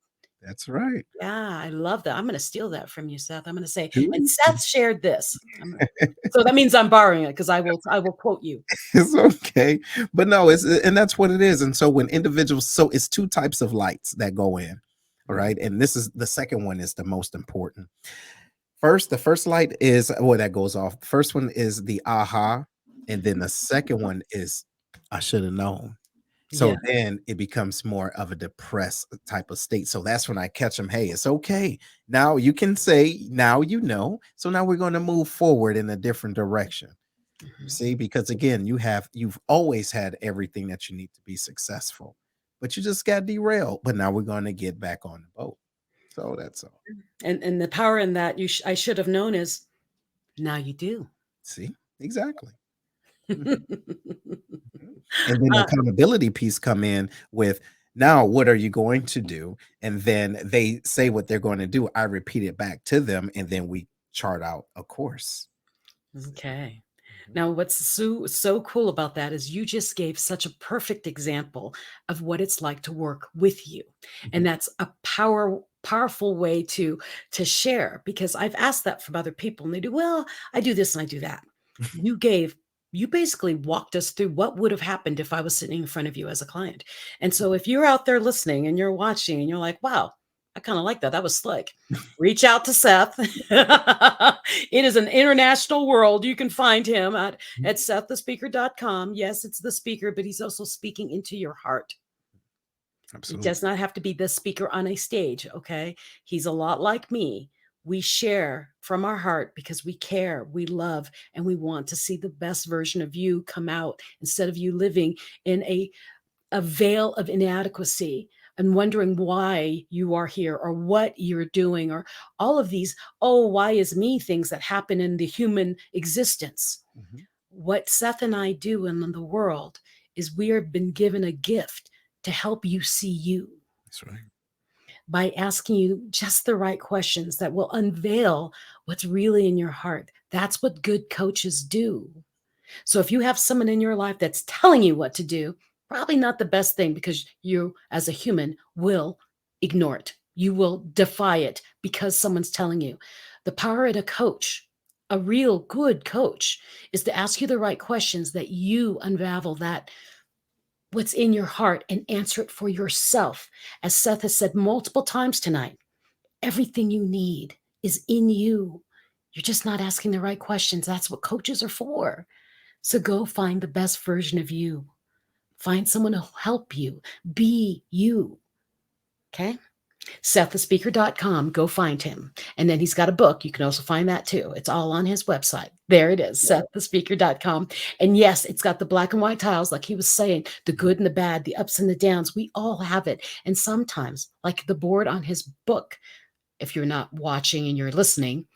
that's right.
Yeah, I love that. I'm gonna steal that from you, Seth. I'm gonna say, and
Do
Seth shared this.
it.
So that means I'm borrowing it because I will quote you.
It's okay. But no, it's and that's what it is. And so when individuals, so it's two types of lights that go in. All
Mhm.
right. And this is the second one is the most important. First, the first light is that goes off. The first one is the aha. And then the second one is I should have known. So
Yeah.
then it becomes more of a depressed type of state. So that's when I catch them. Hey, it's okay. Now you can say, now you know. So now we're going to move forward in a different direction. You
Mhm.
see, because again, you've always had everything that you need to be successful, but you just got derailed. But now we're going to get back on the boat. So that's all.
And the power in that I should have known is now you do.
See, exactly. Mhm, mhm. And then the
Uh,
accountability piece come in with now what are you going to do? And then they say what they're going to do. I repeat it back to them, and then we chart out a course. See?
okay.
Mhm,
Now, what's so cool about that is you just gave such a perfect example of what it's like to work with you,
mhm,
and that's a powerful way to share. Because I've asked that from other people, and they do well. I do this and I do that. You gave. You basically walked us through what would have happened if I was sitting in front of you as a client. And so, if you're out there listening and you're watching and you're like, "Wow, I kind of like that. That was slick." Reach out to Seth. It is an international world. You can find him at seththespeaker.com. Yes, it's the speaker, but he's also speaking into your heart. He does
absolutely.
not have to be the speaker on a stage, okay? He's a lot like me. We share from our heart because we care, we love, and we want to see the best version of you come out instead of you living in a veil of inadequacy and wondering why you are here or what you're doing or all of these, oh, why is me things that happen in the human existence.
Mhm,
What Seth and I do in the world is we have been given a gift to help you see you
that's right.
by asking you just the right questions that will unveil what's really in your heart. That's what good coaches do. So if you have someone in your life that's telling you what to do, probably not the best thing because you, as a human, will ignore it. You will defy it because someone's telling you. The power in a coach, a real good coach, is to ask you the right questions that you unravel that what's in your heart and answer it for yourself. As Seth has said multiple times tonight, everything you need is in you. You're just not asking the right questions. That's what coaches are for. So go find the best version of you. Find someone to help you. Be you. Okay? SethTheSpeaker.com. Go find him. And then he's got a book. You can also find that too. It's all on his website. There it is, SethTheSpeaker.com. And yes, it's got the black and white tiles, like he was saying, the good and the bad, the ups and the downs. We all have it. And sometimes, like the board on his book, if you're not watching and you're listening,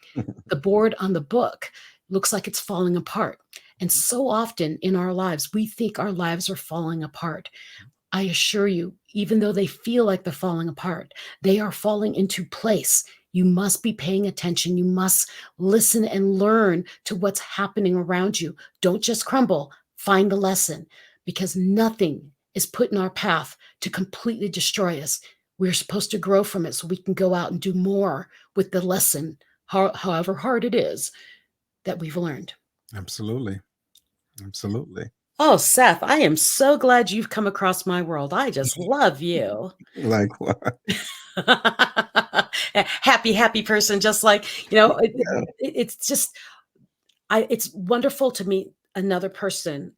the board on the book looks like it's falling apart. And so often in our lives, we think our lives are falling apart. I assure you, even though they feel like they're falling apart, they are falling into place. You must be paying attention. You must listen and learn to what's happening around you. Don't just crumble. Find the lesson, because nothing is put in our path to completely destroy us. We're supposed to grow from it so we can go out and do more with the lesson, however hard it is, that we've learned.
Absolutely. Absolutely.
Oh, Seth, I am so glad you've come across my world. I just love you.
Like what?
Happy person, just like, it's just, it's wonderful to meet another person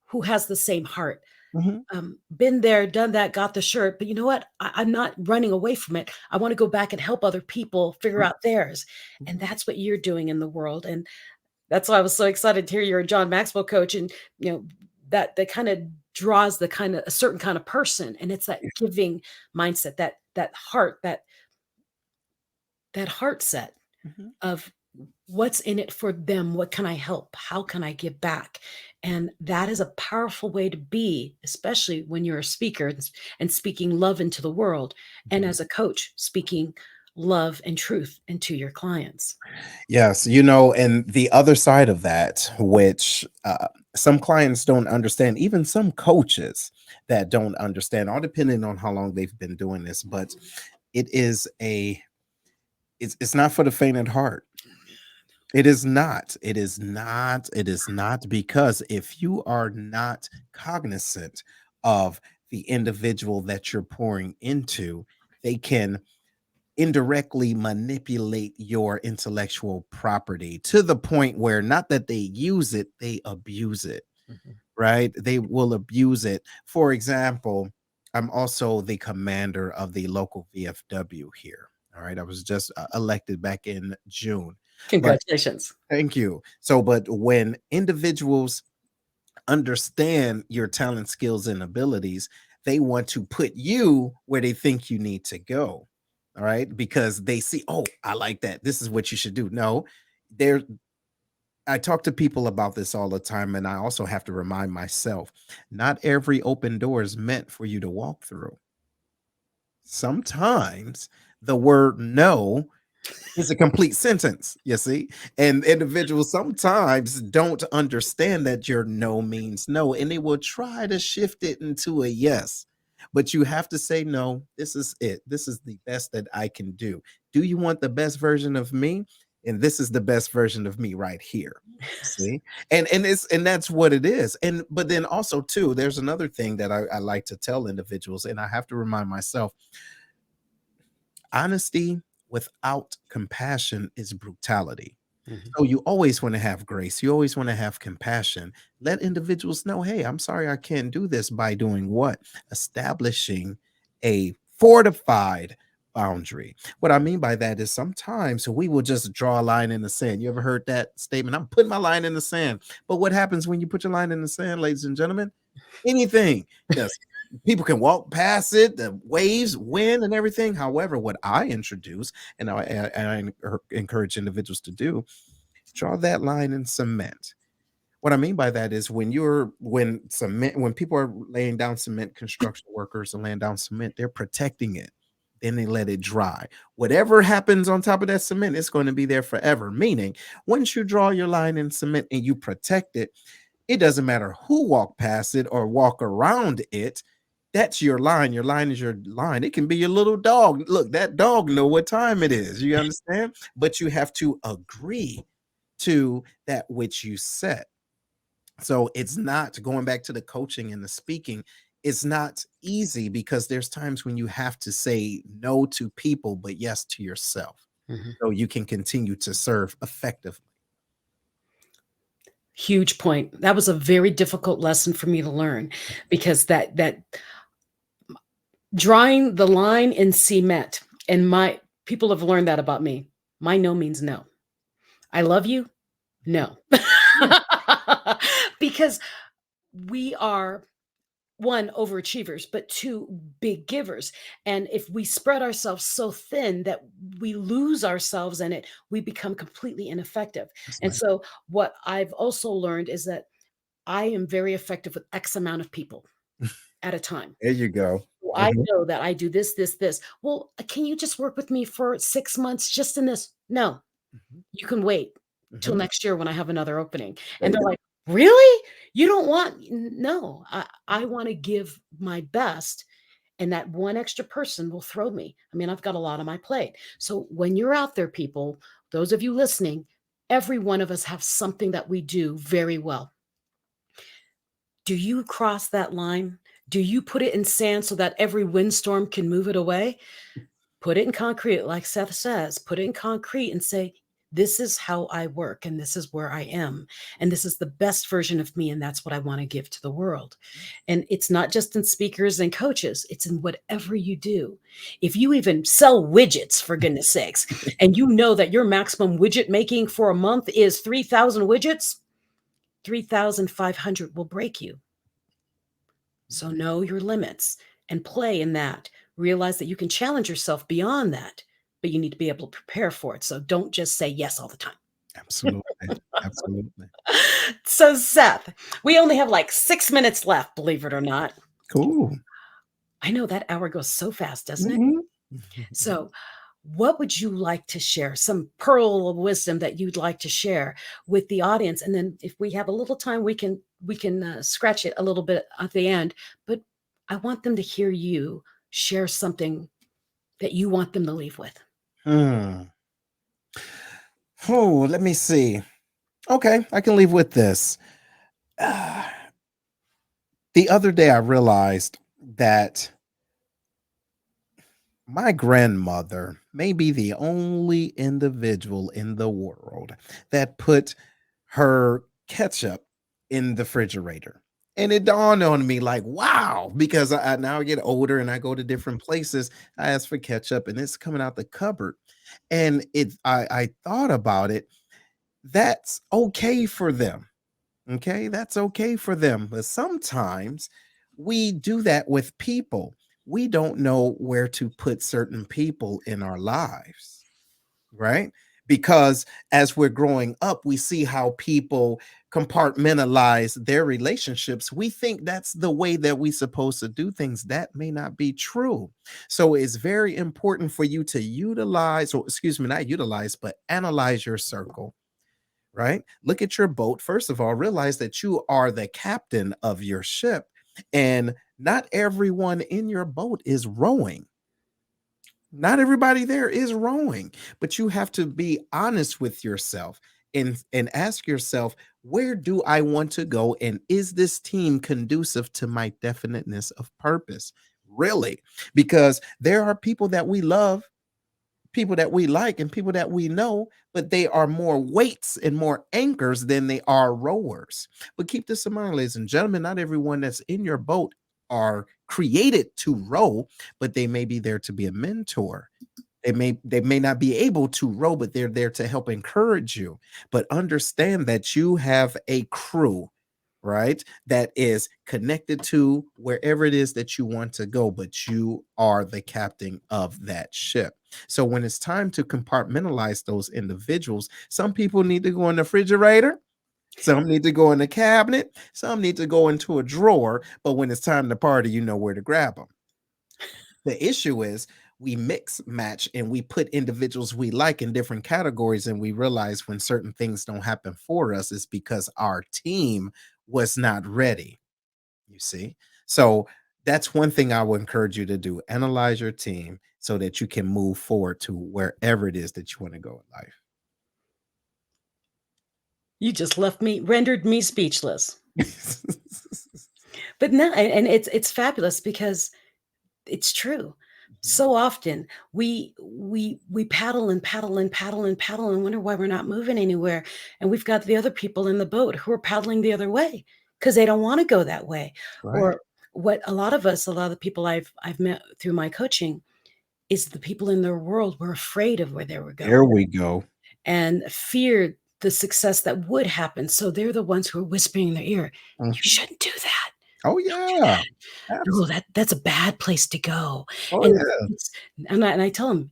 who has the same heart.
Mhm.
Been there, done that, got the shirt, but you know what? I'm not running away from it. I want to go back and help other people figure out theirs. And that's what you're doing in the world. And that's why I was so excited to hear you're a John Maxwell coach, and that kind of draws the kind of a certain kind of person, and it's that giving mindset, that heart, that heart set
Mhm.
of what's in it for them, what can I help, how can I give back, and that is a powerful way to be, especially when you're a speaker and speaking love into the world, and
Mhm.
as a coach speaking love and truth into your clients.
Yes, and the other side of that, which some clients don't understand, even some coaches that don't understand, all depending on how long they've been doing this, but it is it's not for the faint at heart. It is not. It is not. It is not, because if you are not cognizant of the individual that you're pouring into, they can indirectly manipulate your intellectual property to the point where not that they use it, they abuse it,
Mhm.
right? They will abuse it. For example, I'm also the commander of the local VFW here. All right. I was just elected back in June. But
Congratulations.
thank you. So, but when individuals understand your talent, skills, and abilities, they want to put you where they think you need to go. All right. Because they see, oh, I like that. This is what you should do. No, there, I talk to people about this all the time. And I also have to remind myself, not every open door is meant for you to walk through. Sometimes the word no is a complete sentence, you see? And individuals sometimes don't understand that your no means no, and they will try to shift it into a yes. But you have to say, no, this is it. This is the best that I can do. Do you want the best version of me? And this is the best version of me right here. See? And that's what it is. And but then also too, there's another thing that I like to tell individuals, and I have to remind myself, honesty without compassion is brutality.
Mhm.
So you always want to have grace. You always want to have compassion. Let individuals know, hey, I'm sorry I can't do this, by doing what? Establishing a fortified boundary. What I mean by that is sometimes we will just draw a line in the sand. You ever heard that statement? I'm putting my line in the sand. But what happens when you put your line in the sand, ladies and gentlemen? Anything. Yes. People can walk past it, the waves, wind, and everything. However, what I introduce and I encourage individuals to do, draw that line in cement. What I mean by that is when people are laying down cement, construction workers are laying down cement, they're protecting it. Then they let it dry. Whatever happens on top of that cement, it's going to be there forever. Meaning, once you draw your line in cement and you protect it, it doesn't matter who walk past it or walk around it. That's your line. Your line is your line. It can be your little dog. Look, that dog know what time it is. You understand? But you have to agree to that which you set. So it's not, going back to the coaching and the speaking, it's not easy, because there's times when you have to say no to people, but yes to yourself.
Mhm.
so you can continue to serve effectively.
Huge point. That was a very difficult lesson for me to learn because that drawing the line in cement, and my people have learned that about me. My no means no. I love you. No. Because we are one, overachievers, but two, big givers. And if we spread ourselves so thin that we lose ourselves in it, we become completely ineffective.
That's
And
nice.
so, what I've also learned is that I am very effective with X amount of people at a time.
There you go.
So I
Mhm,
know that I do this, this, this. Well, can you just work with me for 6 months just in this? No,
mhm,
you can wait till
mhm.
next year when I have another opening.
There
And
you
they're
go.
like, really? You don't want? No, I want to give my best. And that one extra person will throw me. I mean, I've got a lot on my plate. So when you're out there, people, those of you listening, every one of us have something that we do very well. Do you cross that line? Do you put it in sand so that every windstorm can move it away? Put it in concrete, like Seth says, put it in concrete and say, this is how I work, and this is where I am. And this is the best version of me. And that's what I want to give to the world. And it's not just in speakers and coaches, it's in whatever you do. If you even sell widgets, for goodness sakes, and you know that your maximum widget making for a month is 3,000 widgets, 3,500 will break you. So know your limits and play in that. Realize that you can challenge yourself beyond that, but you need to be able to prepare for it. So don't just say yes all the time.
Absolutely. Absolutely.
So, Seth, we only have like 6 minutes left, believe it or not.
Cool.
I know that hour goes so fast, doesn't it?
Mhm.
So, what would you like to share? Some pearl of wisdom that you'd like to share with the audience, and then if we have a little time, we can scratch it a little bit at the end. But I want them to hear you share something that you want them to leave with.
Hmm. Oh, let me see. Okay, I can leave with this. Ah, the other day, I realized that my grandmother may be the only individual in the world that put her ketchup in the refrigerator. And it dawned on me like, wow, because I now get older and I go to different places. I ask for ketchup and it's coming out the cupboard. And I thought about it. That's okay for them. Okay, that's okay for them. But sometimes we do that with people. We don't know where to put certain people in our lives, right? Because as we're growing up, we see how people compartmentalize their relationships. We think that's the way that we're supposed to do things. That may not be true. So it's very important for you to utilize, or excuse me, not utilize, but analyze your circle, right? Look at your boat. First of all, realize that you are the captain of your ship, and not everyone in your boat is rowing. Not everybody there is rowing, but you have to be honest with yourself and ask yourself, where do I want to go? And is this team conducive to my definiteness of purpose? Really? Because there are people that we love, people that we like, and people that we know, but they are more weights and more anchors than they are rowers. But keep this in mind, ladies and gentlemen, not everyone that's in your boat are created to row, but they may be there to be a mentor. They may not be able to row, but they're there to help encourage you. But understand that you have a crew, right? That is connected to wherever it is that you want to go, but you are the captain of that ship. So when it's time to compartmentalize those individuals, some people need to go in the refrigerator, some need to go in the cabinet, some need to go into a drawer, but when it's time to party, you know where to grab them. The issue is we mix match and we put individuals we like in different categories, and we realize when certain things don't happen for us, it's because our team was not ready. You see? So that's one thing I would encourage you to do. Analyze your team so that you can move forward to wherever it is that you want to go in
You just rendered me speechless.
life.
But no, and it's fabulous because it's true. So often we paddle and paddle and paddle and paddle and wonder why we're not moving anywhere. And we've got the other people in the boat who are paddling the other way because they don't want to go that way.
Right.
Or what a lot of us, a lot of the people I've met through my coaching is the people in their world were afraid of where they were
There
going
we go.
and feared the success that would happen. So they're the ones who are whispering in their ear, you
Mhm.
shouldn't do that.
Oh, yeah.
No,
Absolutely.
that's a bad place to go.
Oh,
And
yeah.
it's and I tell them,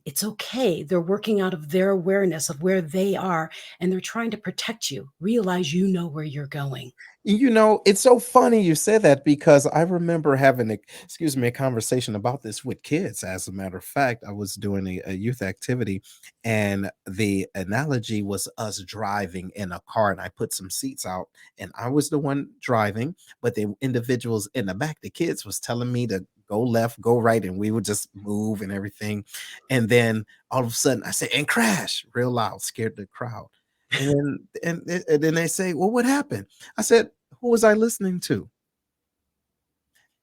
it's okay. They're working out of their awareness of where they are, and they're trying to protect you. Realize you know where you're going.
It's so funny you said that because I remember having a conversation about this with kids. As a matter of fact, I was doing a youth activity, and the analogy was us driving in a car, and I put some seats out, and I was the one driving, but the individuals in the back, the kids, was telling me to go left, go right, and we would just move and everything. And then all of a sudden, I say, "And crash!" real loud, scared the crowd. And then they say, "Well, what happened?" I said, "Who was I listening to?"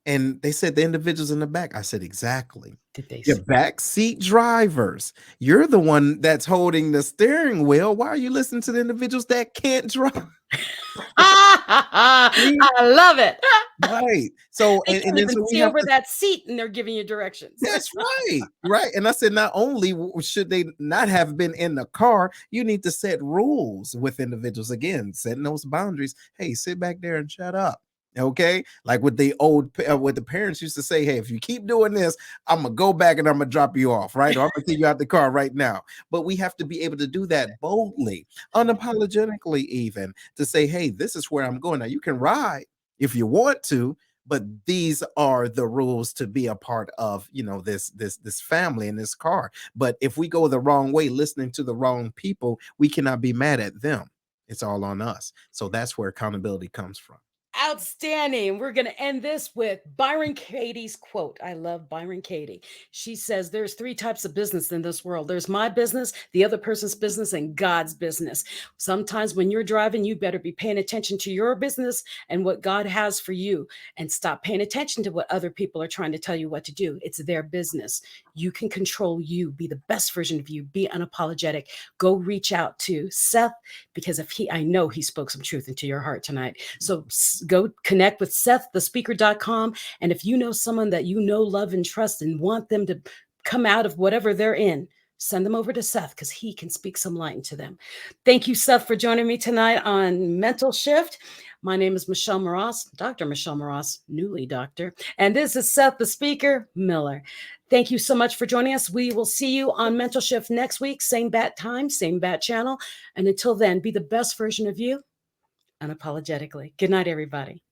And they said, "The individuals in the back." I said, "Exactly.
Did they
Your
see?
backseat drivers. You're the one that's holding the steering wheel. Why are you listening to the individuals that can't drive?" See?
I love it.
Right. So
They
and
can't
then
even
so we
see
have
over
to.
that seat, and they're giving you directions.
That's right, right, and I said, not only should they not have been in the car, you need to set rules with individuals. Again, setting those boundaries. Hey, sit back there and shut up. Okay, like with the what the parents used to say. Hey, if you keep doing this, I'm gonna go back and I'm gonna drop you off, right? Or I'm gonna take you out the car right now. But we have to be able to do that boldly, unapologetically, even to say, hey, this is where I'm going. Now you can ride if you want to, but these are the rules to be a part of, this family in this car. But if we go the wrong way, listening to the wrong people, we cannot be mad at them. It's all on us. So that's where accountability comes from.
Outstanding. We're going to end this with Byron Katie's quote. I love Byron Katie. She says, there's three types of business in this world. There's my business, the other person's business, and God's business. Sometimes when you're driving, you better be paying attention to your business and what God has for you, and stop paying attention to what other people are trying to tell you what to do. It's their business. You can control you, be the best version of you, be unapologetic. Go reach out to Seth, because I know he spoke some truth into your heart tonight. So go connect with SethTheSpeaker.com. And if you know someone that you know, love, and trust and want them to come out of whatever they're in, send them over to Seth because he can speak some light into them. Thank you, Seth, for joining me tonight on Mental Shift. My name is Michelle Mras, Dr. Michelle Mras, newly doctor. And this is Seth the Speaker Miller. Thank you so much for joining us. We will see you on Mental Shift next week. Same bat time, same bat channel. And until then, be the best version of you unapologetically. Good night, everybody.